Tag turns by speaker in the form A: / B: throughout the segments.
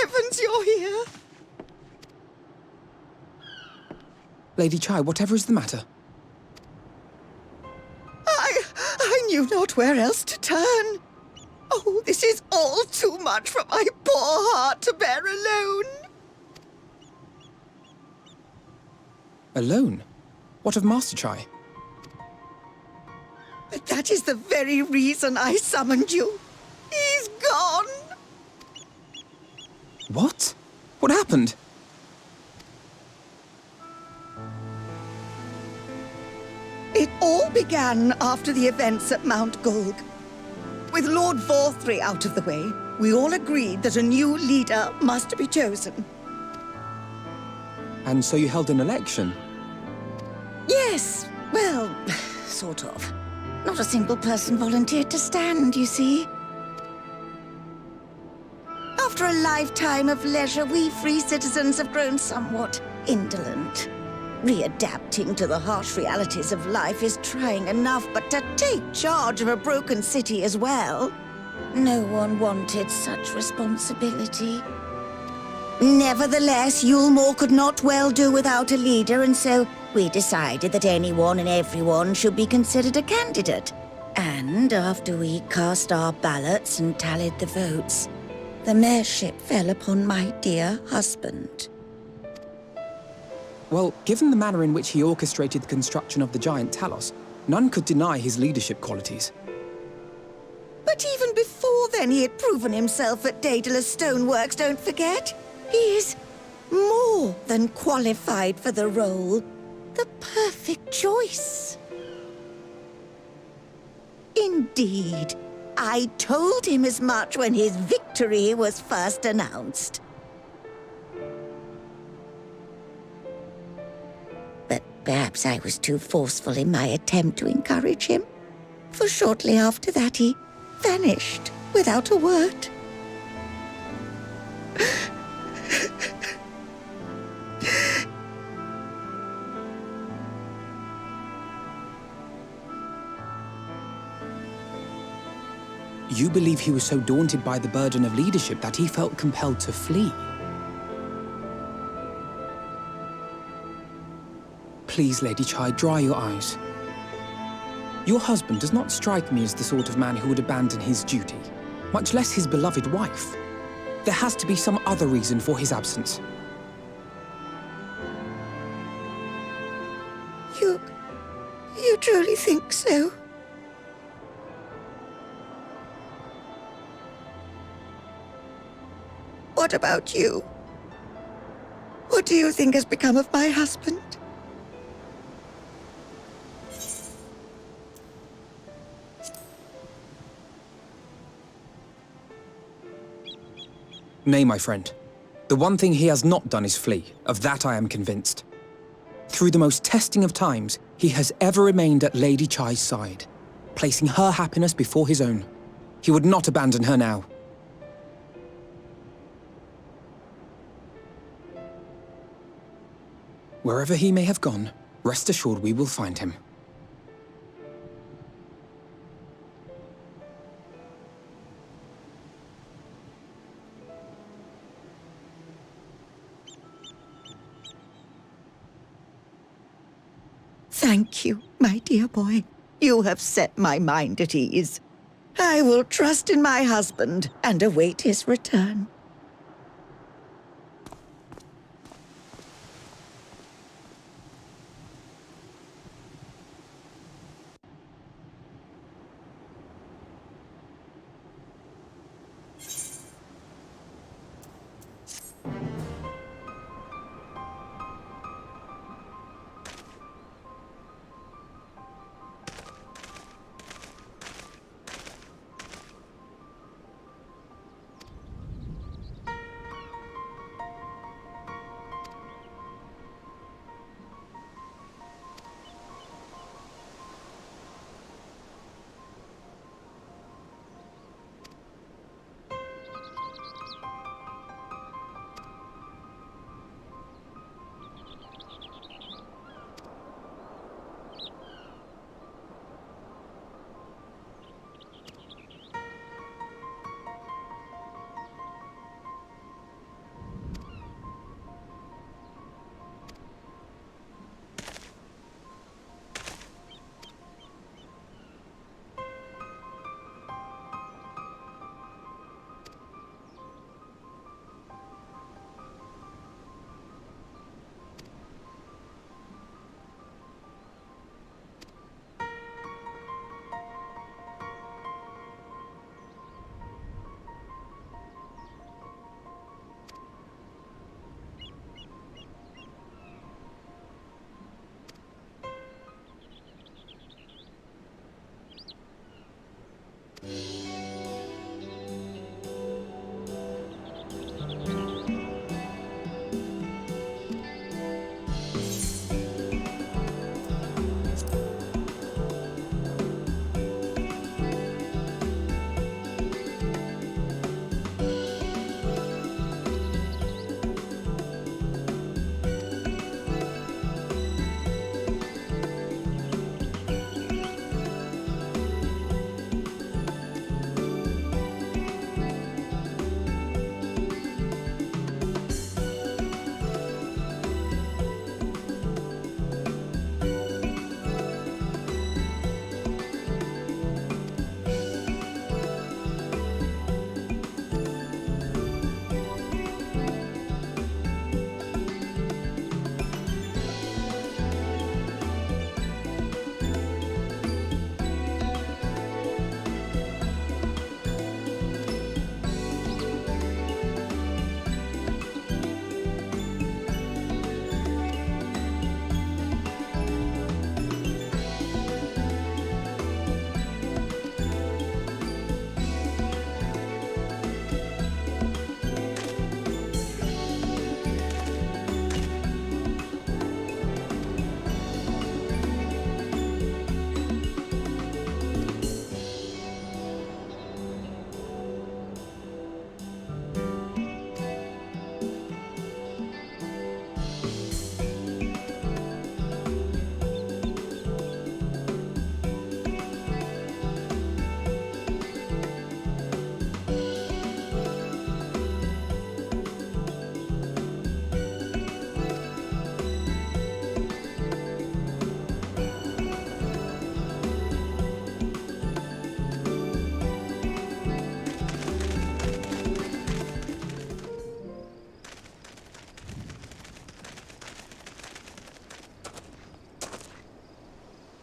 A: heavens, you're here!
B: Lady Chai, whatever is the matter?
A: I knew not where else to turn. Oh, this is all too much for my poor heart to bear alone.
B: Alone? What of Master Chai?
A: But that is the very reason I summoned you. He's gone.
B: What? What happened?
A: It all began after the events at Mount Gulg. With Lord Vorthry out of the way, we all agreed that a new leader must be chosen.
B: And so you held an election?
A: Yes, well, sort of. Not a single person volunteered to stand, you see. After a lifetime of leisure, we free citizens have grown somewhat indolent. Readapting to the harsh realities of life is trying enough, but to take charge of a broken city as well, no one wanted such responsibility. Nevertheless, Yulmore could not well do without a leader, and so we decided that anyone and everyone should be considered a candidate. And after we cast our ballots and tallied the votes, the mayorship fell upon my dear husband.
B: Well, given the manner in which he orchestrated the construction of the giant Talos, none could deny his leadership qualities.
A: But even before then, he had proven himself at Daedalus Stoneworks, don't forget. He is more than qualified for the role. The perfect choice. Indeed. I told him as much when his victory was first announced. But perhaps I was too forceful in my attempt to encourage him. For shortly after that, he vanished without a word.
B: You believe he was so daunted by the burden of leadership that he felt compelled to flee? Please, Lady Chai, dry your eyes. Your husband does not strike me as the sort of man who would abandon his duty, much less his beloved wife. There has to be some other reason for his absence.
A: You truly think so? What about you? What do you think has become of my husband?
B: Nay, my friend. The one thing he has not done is flee. Of that I am convinced. Through the most testing of times, he has ever remained at Lady Chai's side, placing her happiness before his own. He would not abandon her now. Wherever he may have gone, rest assured we will find him.
A: Thank you, my dear boy. You have set my mind at ease. I will trust in my husband and await his return.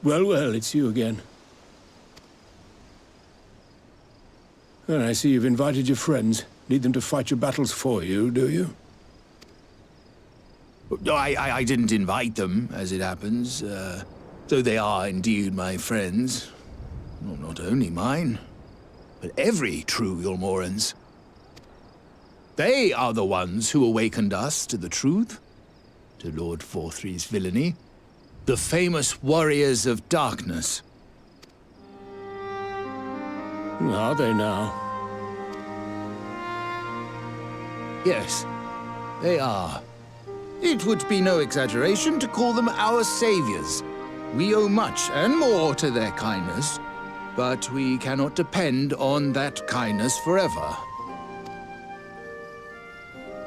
C: Well, well, it's you again. And I see you've invited your friends. Need them to fight your battles for you, do you?
D: I didn't invite them, as it happens, though they are indeed my friends. Well, not only mine, but every true Yulmoran's. They are the ones who awakened us to the truth, to Lord Forthry's villainy, the famous warriors of darkness.
C: Are they now?
D: Yes, they are. It would be no exaggeration to call them our saviors. We owe much and more to their kindness, but we cannot depend on that kindness forever.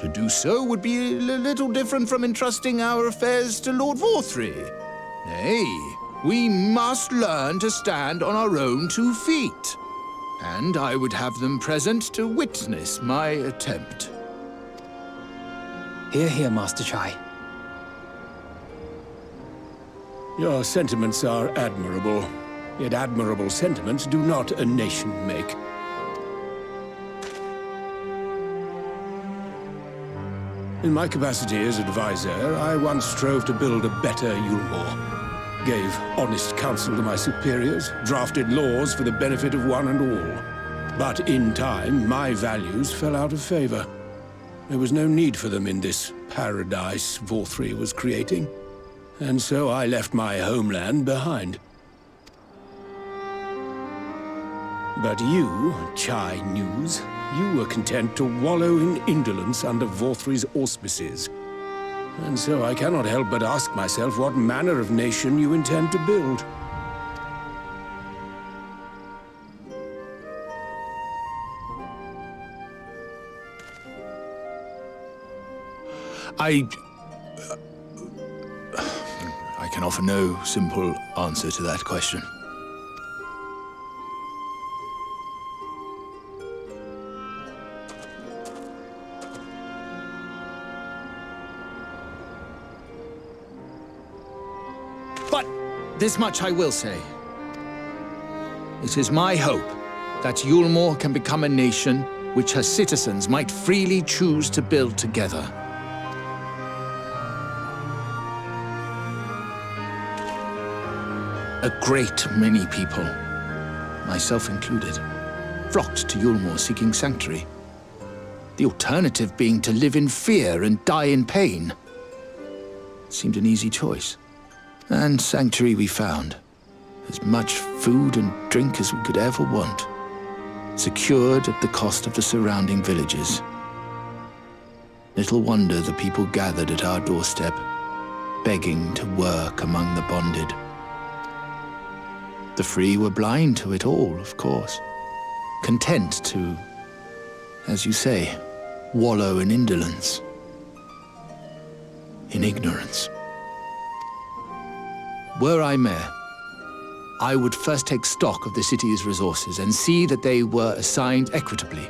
D: To do so would be a little different from entrusting our affairs to Lord Forthry. Nay, we must learn to stand on our own 2 feet. And I would have them present to witness my attempt.
B: Hear, hear, Master Chai.
C: Your sentiments are admirable. Yet admirable sentiments do not a nation make. In my capacity as advisor, I once strove to build a better Yulmore. Gave honest counsel to my superiors, drafted laws for the benefit of one and all. But in time, my values fell out of favor. There was no need for them in this paradise Forthry was creating. And so I left my homeland behind. But you, Chai News, you were content to wallow in indolence under Forthry's auspices. And so I cannot help but ask myself what manner of nation you intend to build.
D: I can offer no simple answer to that question. But this much I will say. It is my hope that Yulmore can become a nation which her citizens might freely choose to build together. A great many people, myself included, flocked to Yulmore seeking sanctuary. The alternative being to live in fear and die in pain. It seemed an easy choice. And sanctuary we found. As much food and drink as we could ever want. Secured at the cost of the surrounding villages. Little wonder the people gathered at our doorstep, begging to work among the bonded. The free were blind to it all, of course. Content to, as you say, wallow in indolence. In ignorance. Were I mayor, I would first take stock of the city's resources and see that they were assigned equitably.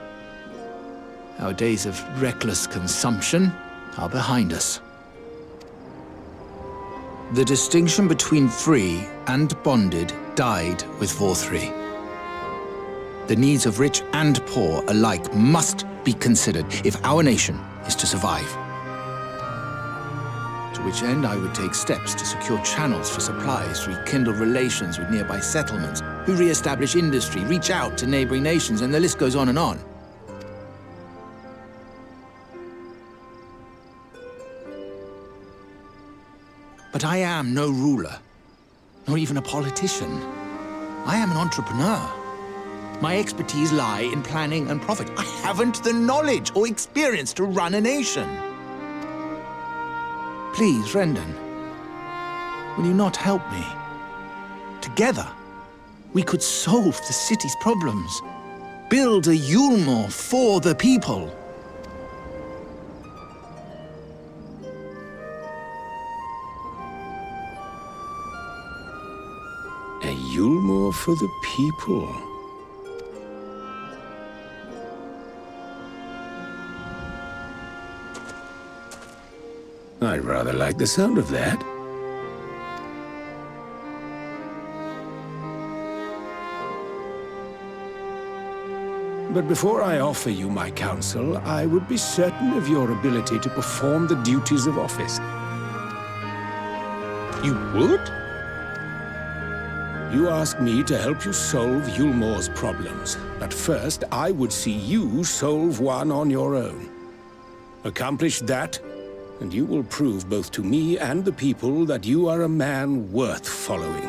D: Our days of reckless consumption are behind us. The distinction between free and bonded died with Forthry. The needs of rich and poor alike must be considered if our nation is to survive. To which end I would take steps to secure channels for supplies, rekindle relations with nearby settlements, who re-establish industry, reach out to neighboring nations, and the list goes on and on. But I am no ruler, nor even a politician. I am an entrepreneur. My expertise lie in planning and profit. I haven't the knowledge or experience to run a nation. Please, Rendon, will you not help me? Together, we could solve the city's problems. Build a Yulmore for the people.
C: A Yulmore for the people. I rather like the sound of that. But before I offer you my counsel, I would be certain of your ability to perform the duties of office.
D: You would?
C: You ask me to help you solve Yulmore's problems, but first I would see you solve one on your own. Accomplish that, and you will prove both to me and the people that you are a man worth following.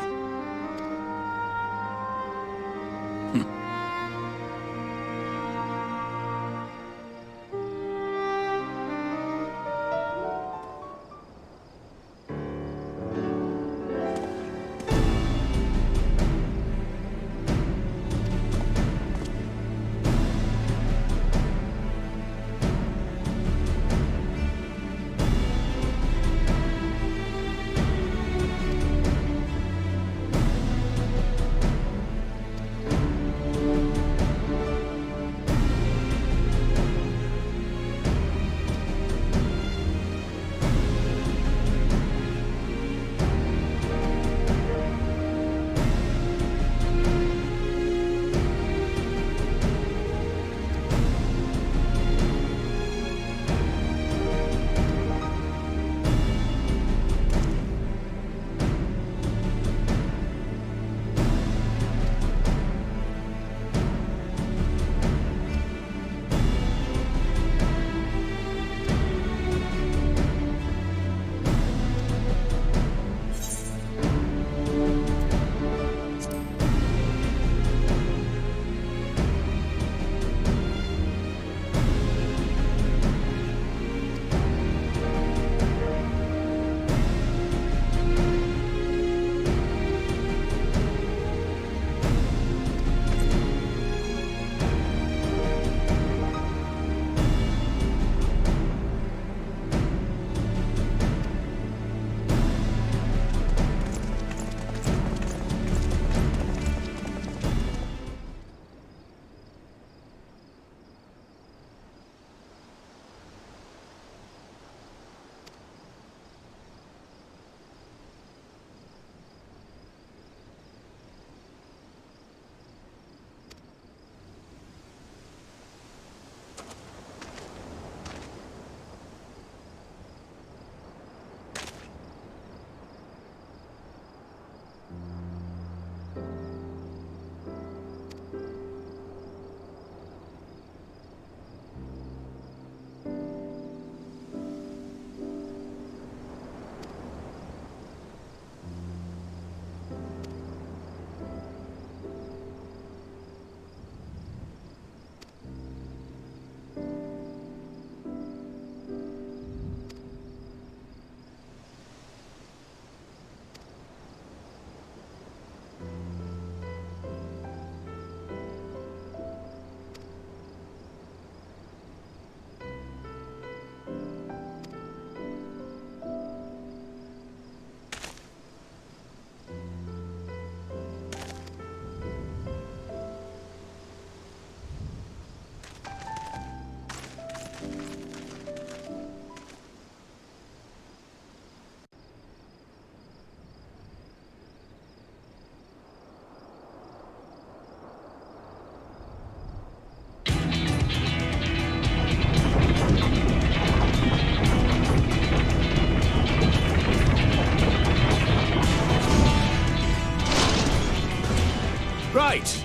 D: Right.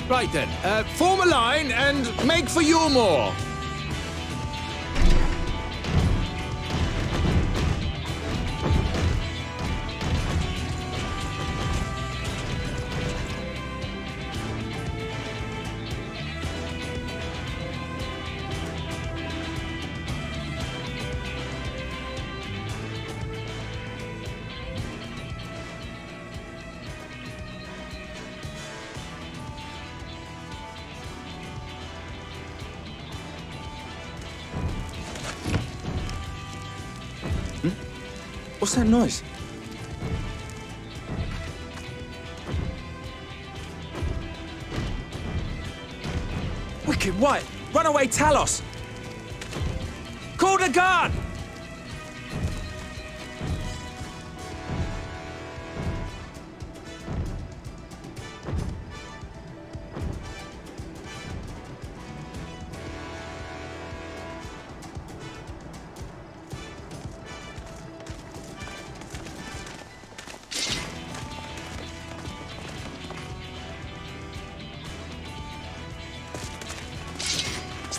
D: Right then. Form a line and make for Yulmore.
B: What's that noise? Wicked White! Runaway Talos! Call the guard!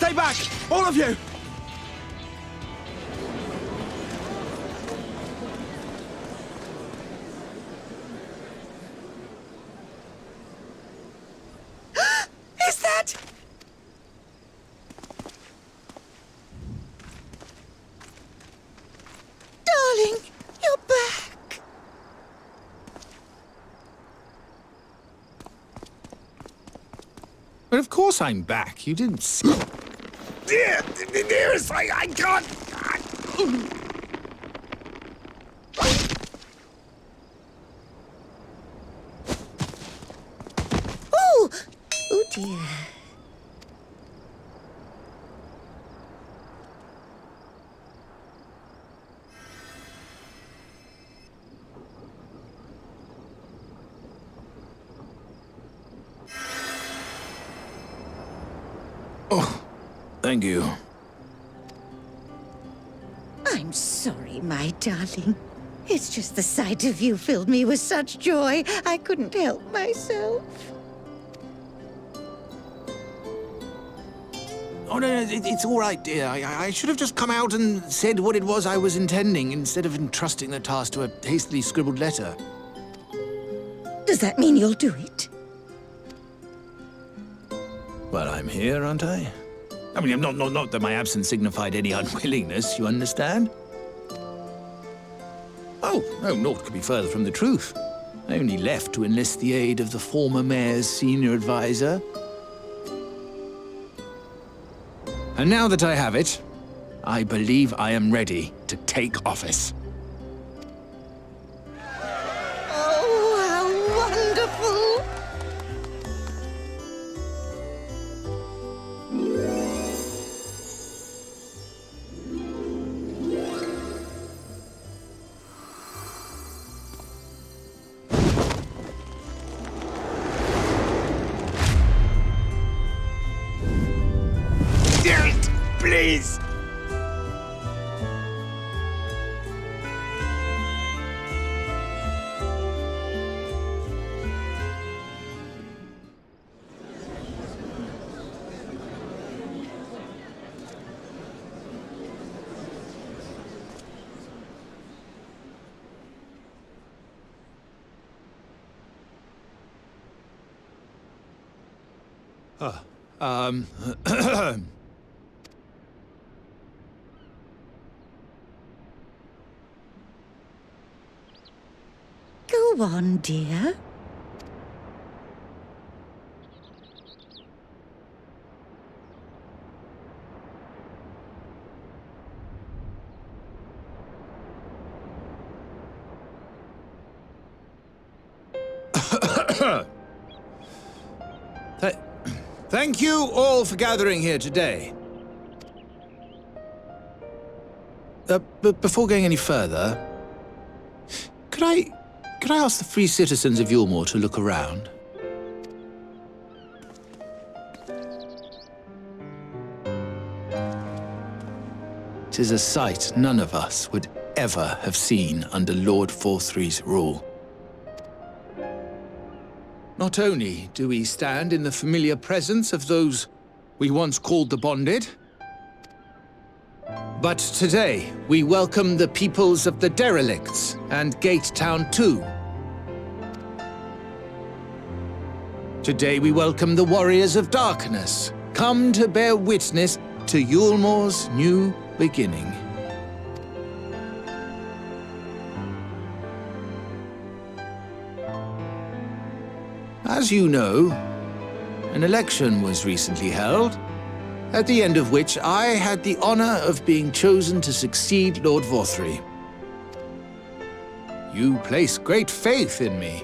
E: Stay back! All of you!
A: Is that... Darling, you're back.
D: But of course I'm back. You didn't see...
E: Dearest, I can't...
A: Oh! Oh, dear.
D: Thank you.
A: I'm sorry, my darling. It's just the sight of you filled me with such joy, I couldn't help myself.
D: Oh, no, it's all right, dear. I should have just come out and said what it was I was intending, instead of entrusting the task to a hastily scribbled letter.
A: Does that mean you'll do it?
D: Well, I'm here, aren't I? I mean, not that my absence signified any unwillingness, you understand? Oh, no, naught could be further from the truth. I only left to enlist the aid of the former mayor's senior advisor. And now that I have it, I believe I am ready to take office.
A: Oh, how wonderful!
E: Dearest, please!
A: Go on, dear.
D: Thank you all for gathering here today. But before going any further, could I ask the free citizens of Yulmore to look around? Tis a sight none of us would ever have seen under Lord Forthree's rule. Not only do we stand in the familiar presence of those we once called the Bonded, but today we welcome the peoples of the Derelicts and Gate Town too. Today we welcome the Warriors of Darkness, come to bear witness to Yulmore's new beginning. As you know, an election was recently held, at the end of which I had the honor of being chosen to succeed Lord Forthree. You place great faith in me,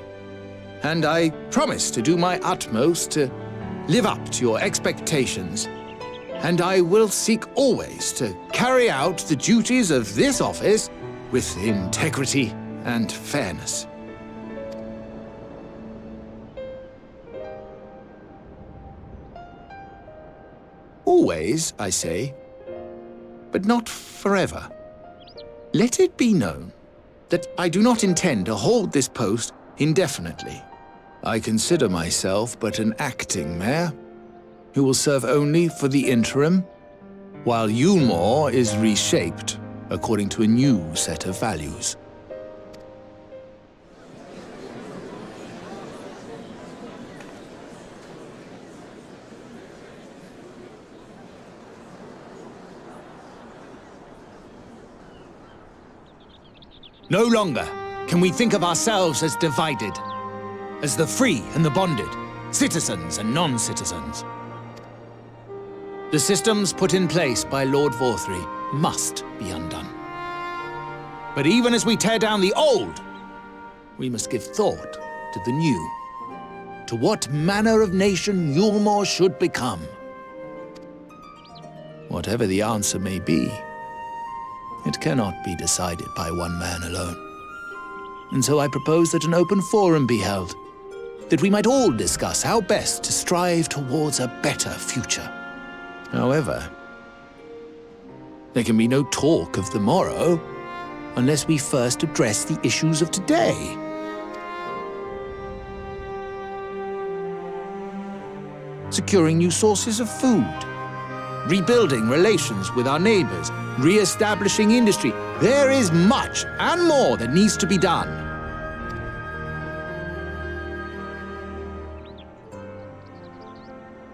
D: and I promise to do my utmost to live up to your expectations, and I will seek always to carry out the duties of this office with integrity and fairness. Always, I say, but not forever. Let it be known that I do not intend to hold this post indefinitely. I consider myself but an acting mayor, who will serve only for the interim, while Yulmore is reshaped according to a new set of values. No longer can we think of ourselves as divided, as the free and the bonded, citizens and non-citizens. The systems put in place by Lord Vorthry must be undone. But even as we tear down the old, we must give thought to the new, to what manner of nation Yulmore should become. Whatever the answer may be, it cannot be decided by one man alone. And so I propose that an open forum be held, that we might all discuss how best to strive towards a better future. However, there can be no talk of the morrow unless we first address the issues of today. Securing new sources of food, rebuilding relations with our neighbors, re-establishing industry. There is much and more that needs to be done.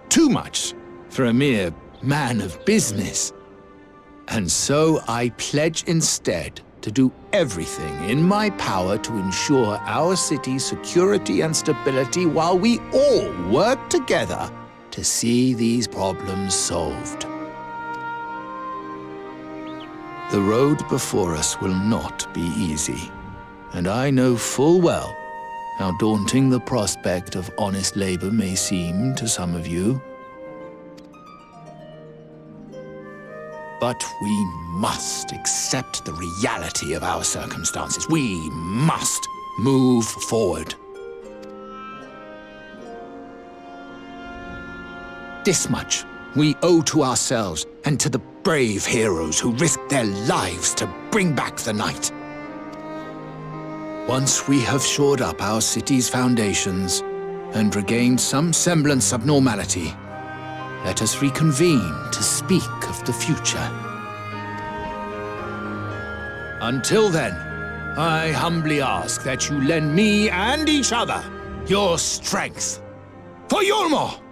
D: Too much for a mere man of business. And so I pledge instead to do everything in my power to ensure our city's security and stability while we all work together to see these problems solved. The road before us will not be easy, and I know full well how daunting the prospect of honest labor may seem to some of you. But we must accept the reality of our circumstances. We must move forward. This much we owe to ourselves and to the brave heroes who risked their lives to bring back the night. Once we have shored up our city's foundations and regained some semblance of normality, let us reconvene to speak of the future. Until then, I humbly ask that you lend me and each other your strength. For Yulmore!